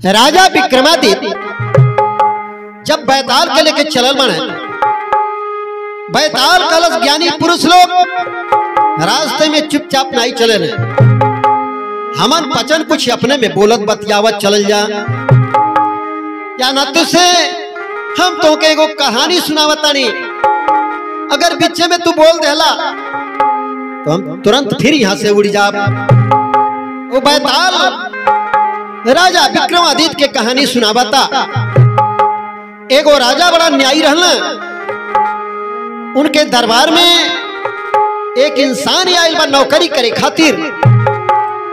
राजा विक्रमादित्य जब बैताल के लेके चलल बने, बैताल कलश ज्ञानी पुरुष लोग रास्ते में चुपचाप नहीं चले रहे। हमन पचन कुछ अपने में बोलत बतियावत चल जा या न तुझसे हम तो के एगो कहानी सुनावतानी, अगर बीचे में तू बोल देला तो हम तुरंत फिर यहाँ से उड़ जा। वो बैताल राजा विक्रमादित्य के कहानी सुनावता। एगो राजा बड़ा न्यायी रहना, उनके दरबार में एक इंसान आयल बा नौकरी करे खातिर।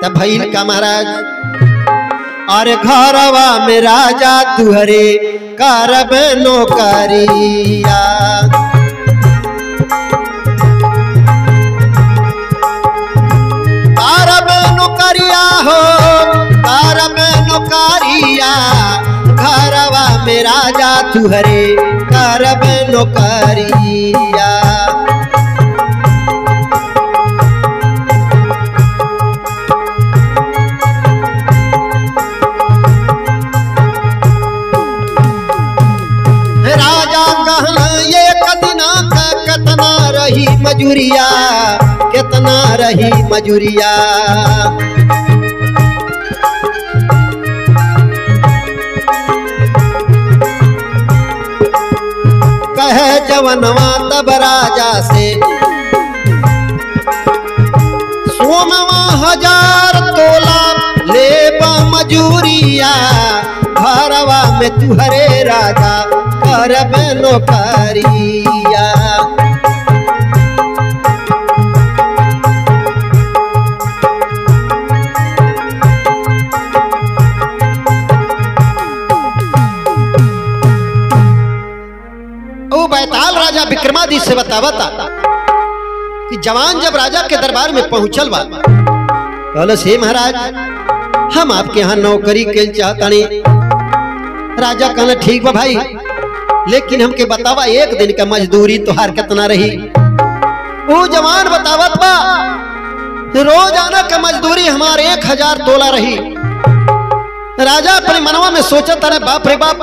तब भइल का महाराज, अरे घरवा में राजा तुहरे करब नौकरिया, करब नौकरिया हो करब नौकरिया, घरवा में राजा तुहरे करब नौकरिया। राजा कहना ये कदिना का कितना रही मजूरिया, कितना रही मजूरिया। कहे जवनवा तब राजा से, सोमवा 1000 तोला लेबा मजूरिया, घरवा में तुहरे राजा करब नौकरिया। बैताल राजा विक्रमादित्य से बतावता कि जवान जब राजा के दरबार में पहुंचल बा, कहल से महाराज हम आपके यहाँ नौकरी के चाहतानी। राजा कहना ठीक बा भाई, लेकिन हमके बतावा एक दिन का मजदूरी तुहार कितना रही। वो जवान बतावत बा रोजाना का मजदूरी हमारे 1000 तोला रही। राजा अपने मनवा में सोचता रहे बाप रे बाप,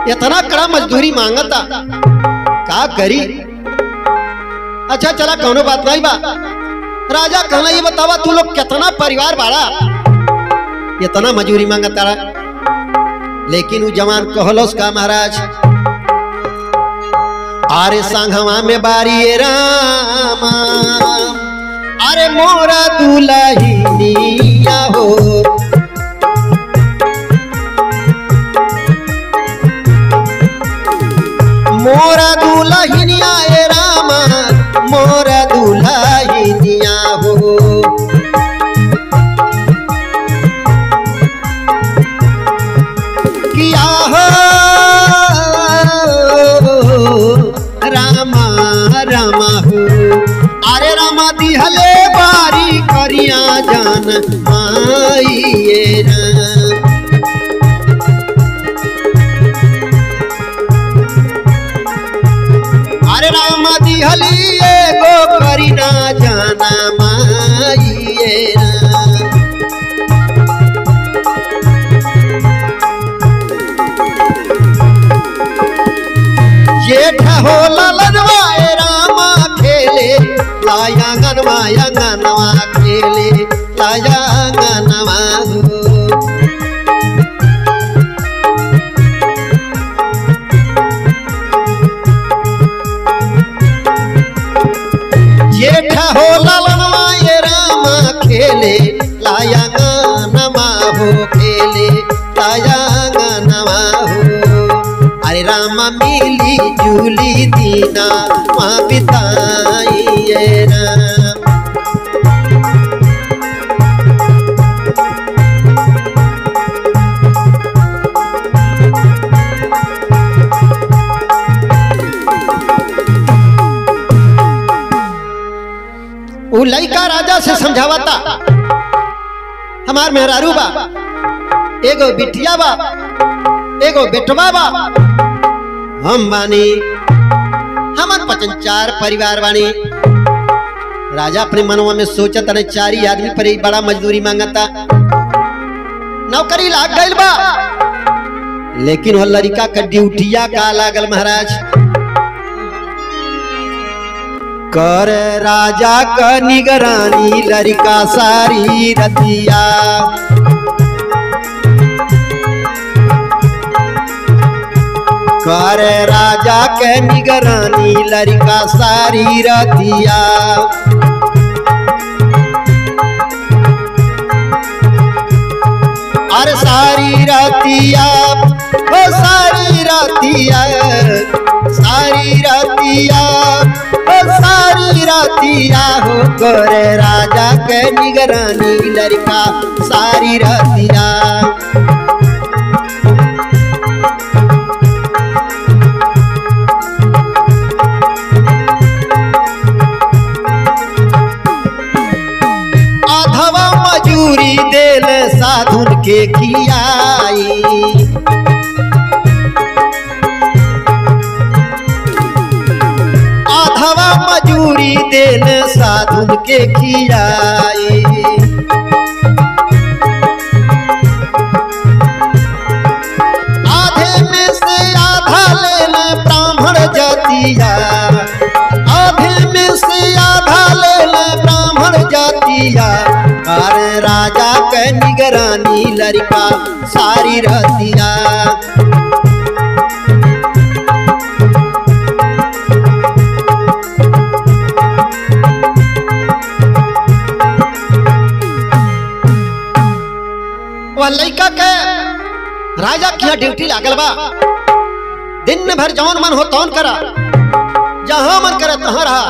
इतना कड़ा मजदूरी मांगता, का करी। अच्छा चला कौनो बात नहीं बा। राजा कहना ये बतावा तू लोग कितना परिवार बाड़ा, इतना मजूरी मांगता रहा। लेकिन वो जवान कहलोस का महाराज, अरे संघवा में बारी रामा, अरे मोरा दुल्हनिया हो, मोरा दुल्हनिया ए रामा, मोरा दुल्हनिया हो। किया हो रामा रामा हो, अरे रामा दिहले बारी करिया जान माई राम। अरे रामा दिहली एगो करिना जाना माई राम। जेठ हो ललनवा ए रामा खेले लाया गनवाया गनवा खेले लाया गनवा हो। जेठ हो ललनवा ए रामा खेले लाया गनवा हो, खेले लाया गनवा हो। अरे रामा मिली जुली दीना माँ बिताई राम। वो लइका राजा से समझावता, हमार मेहरारू बा, एगो बिटिया बा, एगो बेटवा बा, हम बानी, हमन 4 परिवार बानी। राजा अपने मनवा में सोचता नहीं, 4 ही आदमी पर ही बड़ा मजदूरी मांगता। नौकरी लाग गइल बा, लेकिन वो लड़का का ड्यूटिया का लागल महाराज। कर राजा का निगरानी लड़का सारी रतिया, कर राजा के निगरानी लड़का सारी रतिया। अरे सारी रतिया ओ सारी रतिया, सारी रतिया ओ सारी रतिया हो, करे राजा के निगरानी लड़का सारी रतिया। आधवा मजूरी देल साधुन के खियाई, आधवा मजूरी देल साधुन के खियाई। आधे में से आधा लेल ब्राह्मण जातिया, आधे में से आधा लेल ब्राह्मण जातिया। अरे राजा के निगरानी लड़का सारी रतिया। वह लड़का के राजा की यहाँ ड्यूटी लागल बा, दिन भर जौन मन हो तौन करा, जहां मन करे तहां रहा।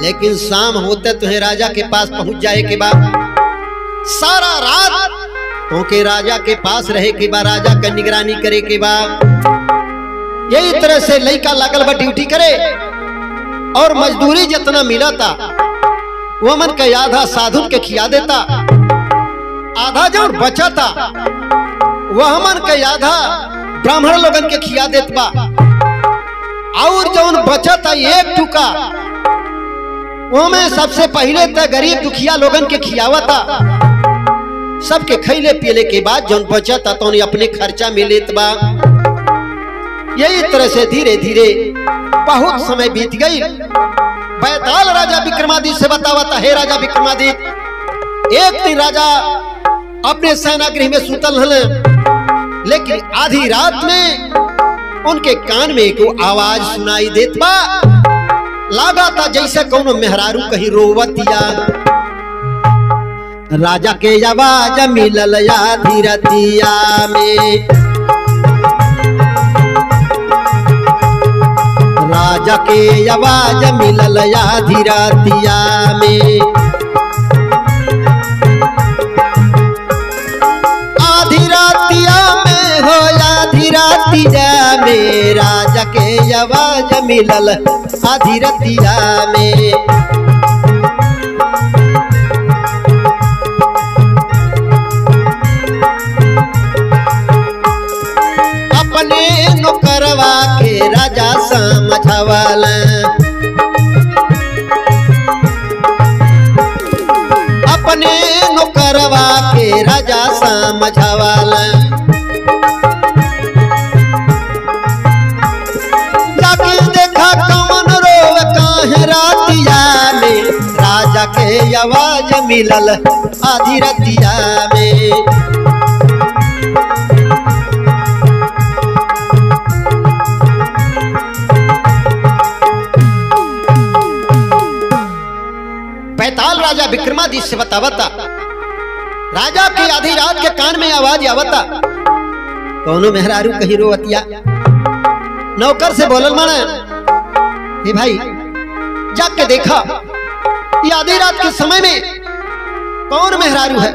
लेकिन शाम होते तुम्हें राजा के पास पहुंच जाए के बाद सारा रात तो के राजा के पास रहे के बाद, राजा का निगरानी करे के बाद। यही तरह से लड़का लागल बा ड्यूटी करे, और मजदूरी जितना मिला था वो मन के आधा साधुन के खिया देता, आधा जो बचा था वह मन के आधा ब्राह्मण लोगन के खिया देत बा, और जो बचा था एक टुका वो में सबसे पहले तक गरीब दुखिया लोगन के खियावा था। सबके खैले पीले के बाद जो बचा था तो अपने खर्चा में लेत बा। यही तरह से धीरे धीरे बहुत समय बीत गई। बैताल राजा विक्रमादित्य से बतावा था, हे राजा विक्रमादित्य, एक दिन राजा अपने सेनागृह में सुतल हन, लेकिन आधी रात में उनके कान में एक आवाज सुनाई देत बा। लागा था जैसे कौनो मेहरारू कहीं रोवतिया। राजा के आवाज मिलल आधी रतिया में, राजा के आवाज मिलल आधी रतिया में। आधी रतिया में हो आधी रतिया में, राजा के आवाज मिलल आधी रतिया में। अपने नौकरवा के राजा समझवाला, अपने नौकरवा के राजा समझवाला। जाके देखा कौन रोव काहे रातिया में, राजा के आवाज मिलल आधी रतिया में। बैताल राजा विक्रमादित्य से बतावता, राजा की आधी रात के कान में आवाज आवता, कौनो मेहरारू कहीं रोवतिया। नौकर से बोलल माने, हे भाई जाके देखा ये आधी रात के समय में कौन मेहरारू है,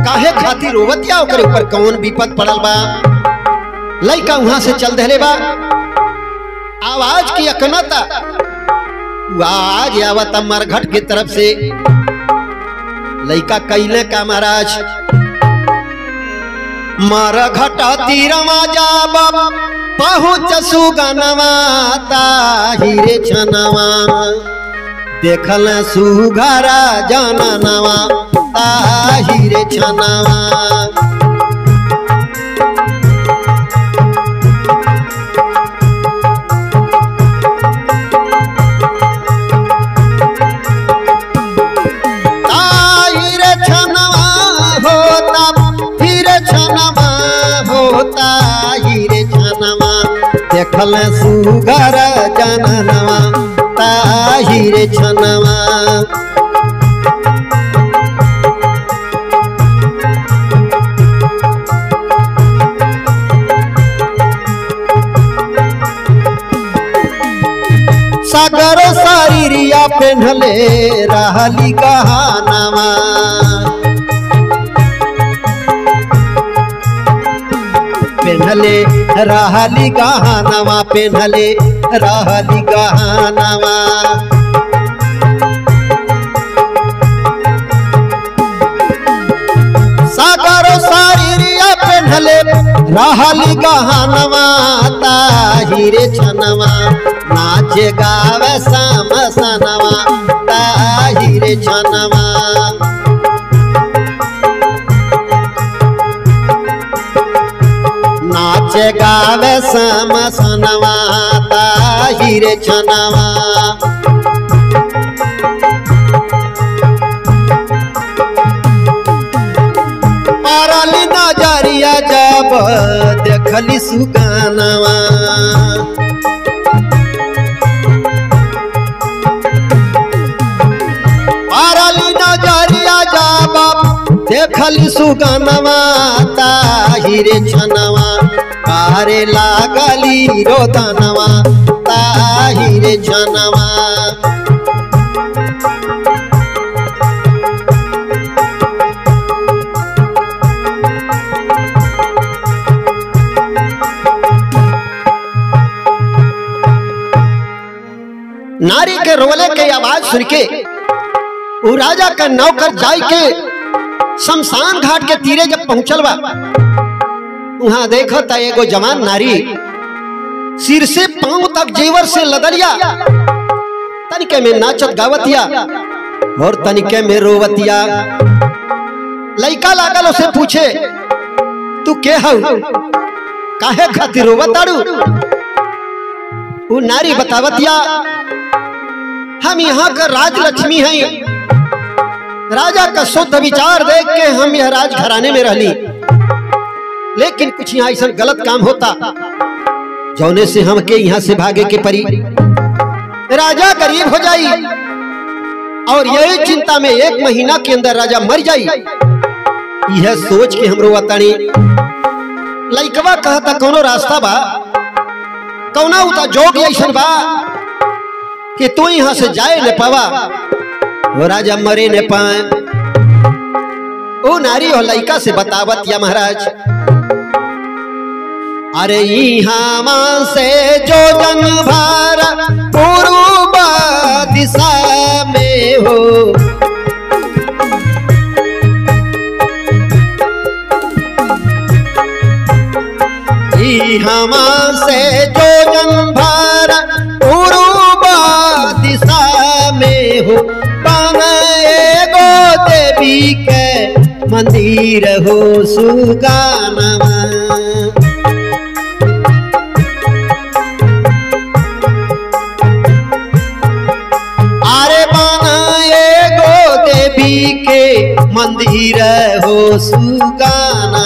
काहे खातिर रोवतिया, ओकरे ऊपर कौन विपद पड़ल बा। लइका वहां से चल दहले बा, आवाज की अकनता आज आवता मरघट की तरफ से। लइका कैले का महाराज, मरघट तीरमा जाब पहुँच सुगनवा ताहिरे छनवा, देखल सुघरा जननवा ताहिरे छनवा। ताही रे छनवा देखल सुगर जननवा ताही रे छनवा। सागर शरीरिया पेन्हले रहली गहनवा पेन्हले रहली गहनवा पेन्हले रहली गहनवा। सागर शरीरिया पेन्हले रहली गहनवा ताही रे छनवा नाचे गावे समसनवा ताही रे छनवा। नाचे गावे समसनवा ताही रे छनवा। पारली नजरिया जब देखली सुगानवा पारली नजरिया जब देखली सुगानवा ताही रे छनवा पारे लागली रोदनवा ताही रे छनवा। नारी के रोले के आवाज सुन के वो राजा का नौकर जाय के शमशान घाट के तीरे जब पहुंचल बा वहां देखो ता एगो जवान नारी सिर से पांव तक जेवर से लदरिया तनिके में नाचत गावतिया और तनिके में रोवतिया। लइका लागल उसे पूछे तू के हऊ काहे खातिर रोवताड़ू। वो नारी बतावतिया हम यहाँ का राजलक्ष्मी हैं राजा का शुद्ध विचार देख के हम यह राज घराने में रहली लेकिन कुछ यहाँ ऐसा गलत काम होता जौने से हमके यहाँ से भागे के परी राजा गरीब हो जाई और यही चिंता में 1 महीना के अंदर राजा मर जाई। यह सोच के हमरो वतानी लइकवा कहता कोनो रास्ता बा कौना उता जोग ऐसा बा कि तू यहाँ से जाए न पावा वो राजा मरे न पाए। वो नारी और लइका से बतावत या महाराज अरे यहाँ से जो जन भार पूर्व दिशा में हो यहाँ से जो जन भार पूर्व दिशा में हो पाएगो देवी के मंदिर हो सुगानवा। अरे बनाएगो देवी के मंदिर हो सुगानवा।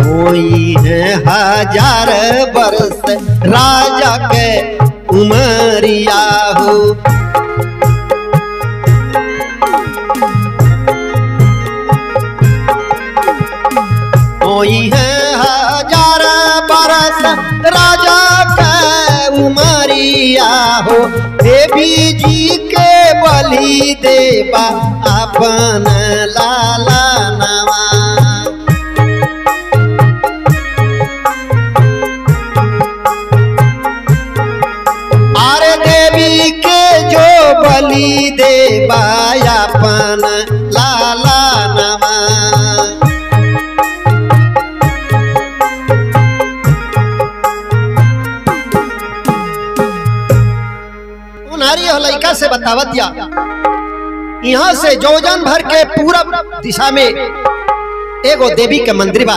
कोई है 1000 वर्ष राजा के उमरिया हो कोई है 1000 वर्ष राजा के उमरिया हो देवी जी के बलि देवा अपन लाला नवा। बलि देवा अपन लाला नवा। नारी और लइका से बतावत या यहाँ से जोजन भर के पूरब दिशा में एगो देवी के मंदिर बा।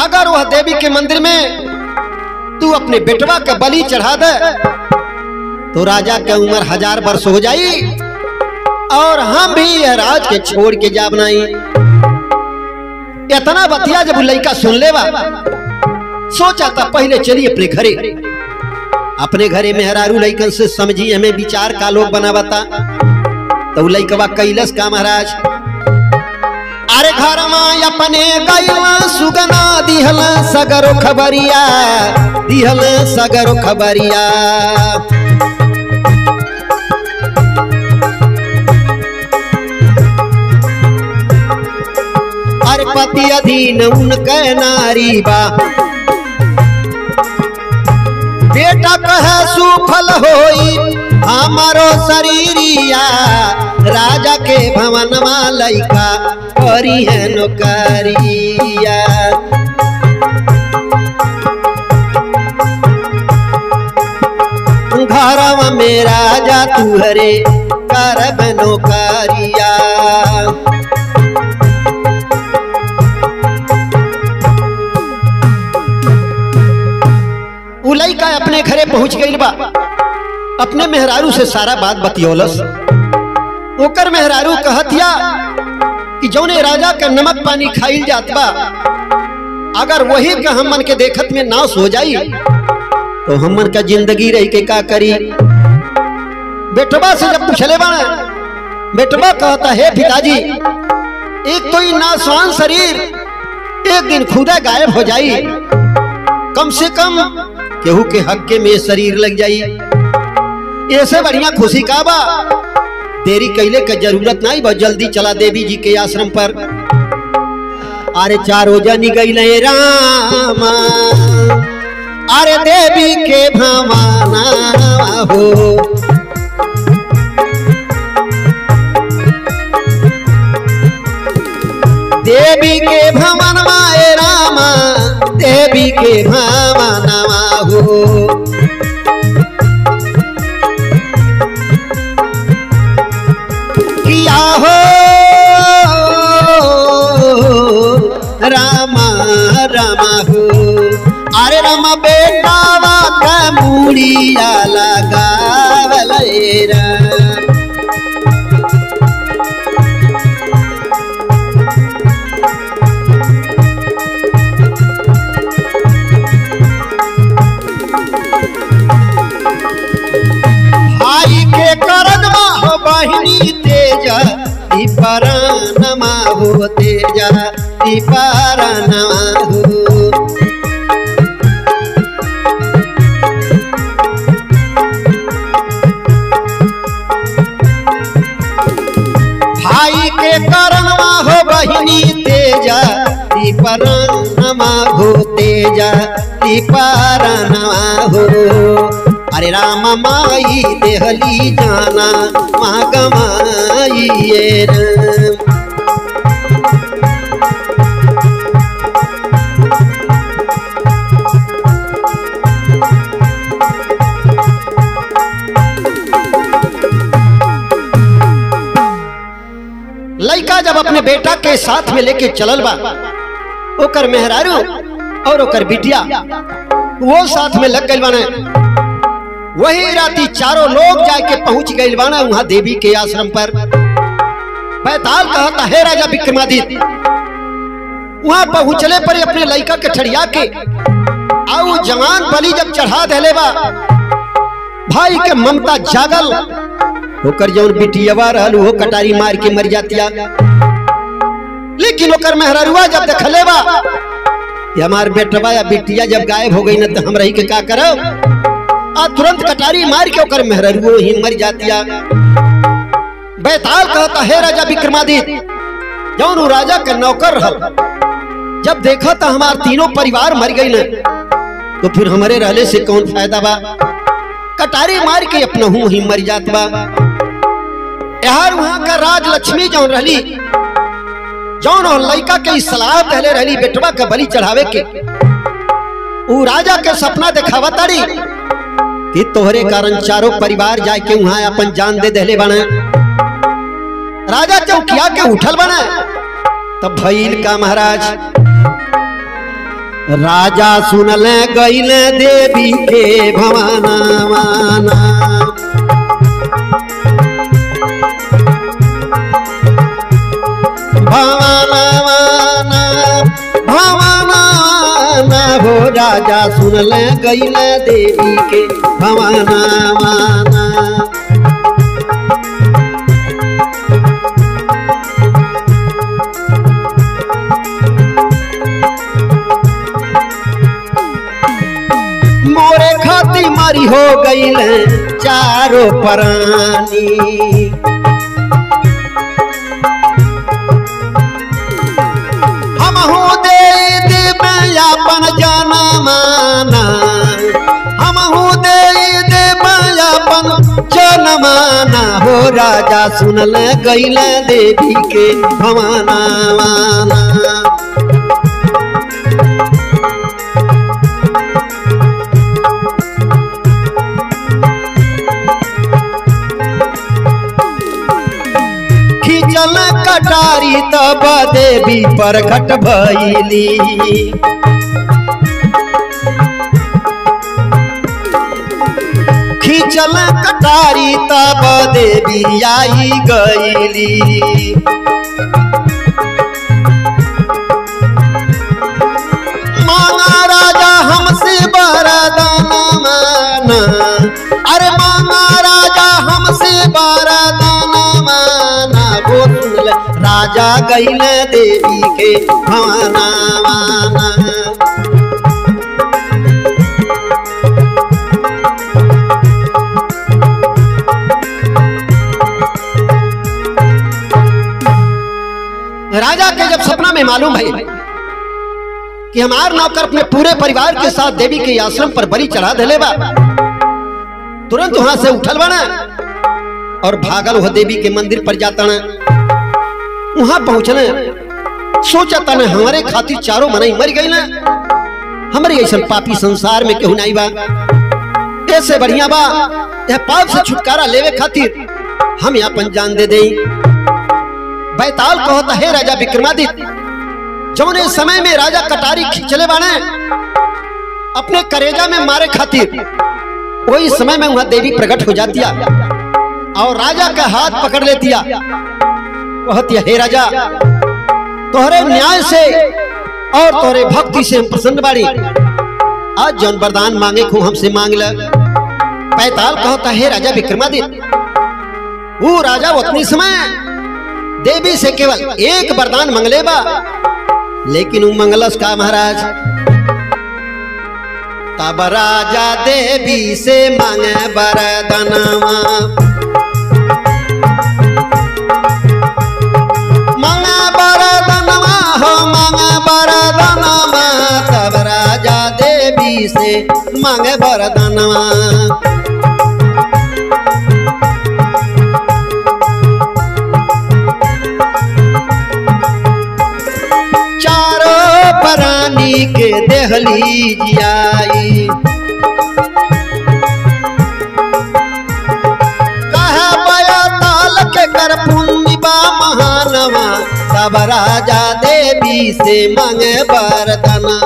अगर वह देवी के मंदिर में तू अपने बेटवा के बलि चढ़ा दे तो राजा के उम्र 1000 वर्ष हो जाई और हम भी यह राज के छोड़ के जा बनाई। इतना बतिया जब लड़का सुन लेवा, सोचा था पहले चलिए अपने घरे मेहरारू लड़कन से समझी हमें विचार का लोग बनावता। तो लड़कवा कैलस का महाराज, अरे घर में अपने गैला सुगना दिहल सगरो खबरिया, दिहल सगरो खबरिया। अरे पति अधीन उनके नारी बा, बेटा कहे सुफल होई हमारो शरीरिया। राजा के भवन में लइका करी है नौकरिया। घर में राजा तुहरे करब नौकरिया। लइका अपने घरे पहुंच गई बा, अपने मेहरारू से सारा बात बतियोलस। ओकर मेहरारू कहतिया कि जौने राजा का नमक पानी खाइल जात बा, अगर वही का हमन के देखत में नाश हो जाई तो हमन का जिंदगी रही के का करी। बेटवा से जब पूछले बाना, बेटवा कहता है पिताजी, एक तो ये नासवान शरीर एक दिन खुदा गायब हो जाई, कम से कम केहू के हक्के में शरीर लग जाई। ऐसे बढ़िया खुशी का बा, देरी कैले का जरूरत नहीं बा, जल्दी चला देवी जी के आश्रम पर। अरे चारों जनी गई रामा, अरे देवी के भवाना हो। देवी के भवन माए रामा, देवी के भवन हो। किया हो रामा रामा हो। अरे रामा बेटावा का मुड़िया लगावलेरा। बहिनी तेजा दीपारानमा हो, तेजा दीपारानमा हो। भाई के करनमा हो बहिनी तेजा दीपारानमा हो, तेजा दीपारानमा हो। अरे राम माई देहली जाना माँ गमाइए राम। लइका जब अपने बेटा के साथ में लेके चलल बा, ओकर मेहरारू और ओकर बिटिया वो साथ में लग गई बाने। वही राती चारों लोग जाके पहुंच गए बाना वहां देवी के आश्रम पर। बैताल कहता है राजा विक्रमादित्य वहां पहुंचले पर अपने लड़का के ठड़िया के आउ जवान बलि जब चढ़ा देले बा, भाई के ममता जागल होकर जौन बिटियावा रहलू हो कटारी मार के मर जातिया। लेकिन ओकर मेहरारुआ जब देखले बा कि हमार बेटवा या बिटिया जब गायब हो गई न तो हम रही के का करब, तुरंत कटारी मार के ओकर मेहरारुओ ही मर जातिया। बैताल कहता है राजा विक्रमादित्य जौन राजा का नौकर रहल, जब देखा था हमार तीनों परिवार मर गई न तो फिर हमारे रहले से कौन फायदा बा। कटारी मार के अपना हूं ही मर जात बा। यार वहां का राज लक्ष्मी जौन रहली, जौन लड़का के सलाह पहले रहली बेटवा का बलि चढ़ावे के, उ राजा के सपना देखावा ताड़ी कि तोहरे कारण चारों परिवार जाके वहां अपन जान दे देले बने। राजा चौकिया के उठल बने तब भइल का महाराज, राजा सुनले गईले देवी के भवाना। हो राजा सुनल गईल देवी के भवाना माना। मोरे खाती मारी हो गईल चारों प्राणी। हमहू दे अपन जाना माना, हमहू दे अपन जाना माना हो राजा सुनल गईल देवी के भवाना माना। खिंचल कटारी तब देवी प्रकट भइली। खिंचल कटारी तब देवी आई गईली। मांगा राजा हमसे वरदान माना, अरे मांगा राजा हमसे वरदान माना। वो सुनल राजा गईल देवी के भवाना माना। राजा के जब सपना में मालूम है कि हमार नौकर अपने पूरे परिवार के साथ देवी के आश्रम पर बलि चढ़ा देले बा, तुरंत वहां से उठल बना और भागल वह देवी के मंदिर पर जाता न। वहां पहुंचने सोचता न हमारे खातिर चारों मनई मर गई ना, हमारे ऐसा पापी संसार में क्यों नहीं बा। ऐसे बढ़िया बा यह पाप से छुटकारा लेवे खातिर हम अपन जान दे दें। बैताल कहता है राजा विक्रमादित्य जौने समय में राजा कटारी खींचले बाने अपने करेजा में मारे खातिर, वही समय में वहां देवी प्रकट हो जातिया और राजा का हाथ पकड़ लेतिया। कहतिया हे राजा तोहरे न्याय से और तोहरे भक्ति से हम प्रसन्न बाड़ी, आज जौन वरदान मांगे को हमसे मांग ल। बैताल कहता है राजा विक्रमादित्य वो राजा उतनी समय देवी से केवल एक वरदान मंगले बा, लेकिन वो मंगलस का महाराज। तब राजा देवी से मांगे वरदानवा, मांगे वरदानवा हो मांगे वरदानवा। तब राजा देवी से मांगे वरदानवा। प्राणी के देहली जियाई, कहा बैताल के कर पुण्य बा महानवा। तब राजा देवी से मांगे वरदानवा।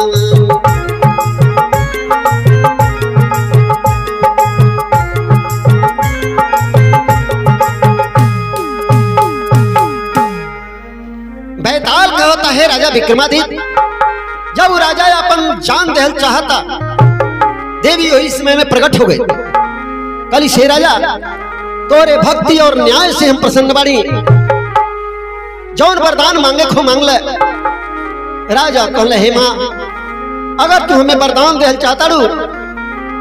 बैताल कहता है राजा विक्रमादित्य जब राजा अपन जान देहल चाहता, देवी वही समय में प्रकट हो गई। कल से राजा तोरे भक्ति और न्याय से हम प्रसन्न बाड़ी, जौन वरदान मांगे खो मांग ले। राजा कहले हे मां अगर तू हमें वरदान देहल चाहता रू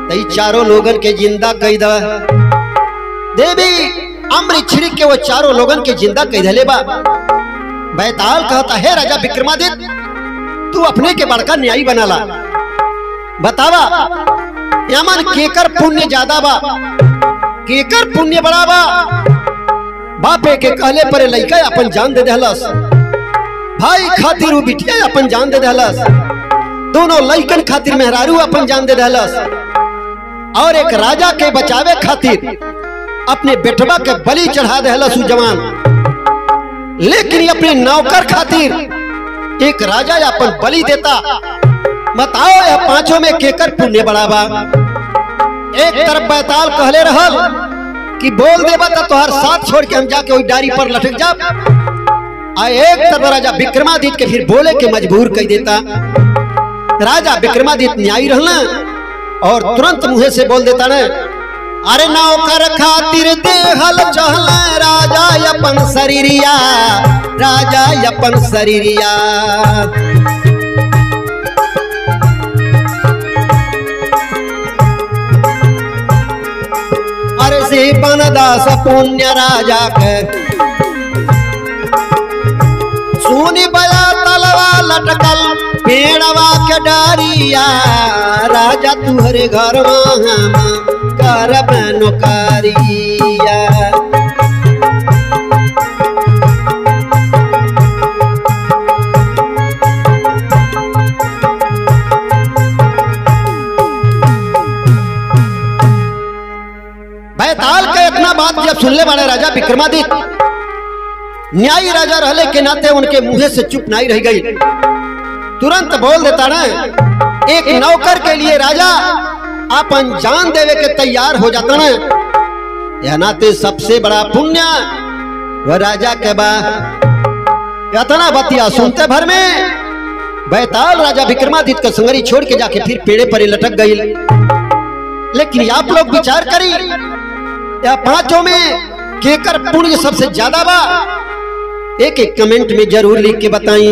तो चारों लोगन के जिंदा कई द। देवी अमृत छिड़क के वो चारों लोगन के जिंदा कई दले बा। बैताल कहता है राजा विक्रमादित्य तू अपने के बड़का न्यायी बनाला, बतावा यमन केकर पुण्य ज्यादा बा, केकर पुण्य बड़ा बा। बापे के कहले पर लइका अपन जान दे देहलस, भाई खातिर वो बिटिया अपन जान दे देहलस, दोनों लइकन खातिर मेहरारू अपन जान दे देहलस, और एक राजा के बचावे खातिर अपने बेटवा के बलि चढ़ा देहलस जवान। लेकिन अपने नौकर खातिर एक राजा अपन बलि देता। बताओ यह पांचों में केकर पुण्य बढ़ावा। एक तरफ बैताल कहले रहल कि बोल देबा तो तोहर साथ छोड़ के हम जाके वही डारी पर लटक जा। एक तरफ राजा विक्रमादित्य के फिर बोले के मजबूर कर देता। राजा विक्रमादित्य न्यायी रहना और तुरंत मुंह से बोल देता न, अरे नौकर खातिर देहल चहल राजा अपन शरीरिया, राजा अपन शरीरिया। अरे से बनदास पुण्य राजा के सुनी बया तलवा लटकल पेड़वा के डारिया, राजा तुहरे घर करब नौकरिया। बैताल का इतना बात जब सुनले वाले राजा विक्रमादित्य न्यायी राजा रहले के नाते उनके मुंह से चुप नहीं रह गई। तुरंत बोल देता ना, एक नौकर के लिए राजा अपन जान देवे के तैयार हो जाता ना, यह नाते सबसे बड़ा पुण्य वह राजा के बा। इतना बतिया सुनते भर में बैताल राजा विक्रमादित्य का संगरी छोड़ के जाके फिर पेड़े पर लटक गई। लेकिन आप लोग विचार करी, या पांचों में केकर पुण्य सबसे ज्यादा बा, एक एक कमेंट में जरूर लिख के बताई।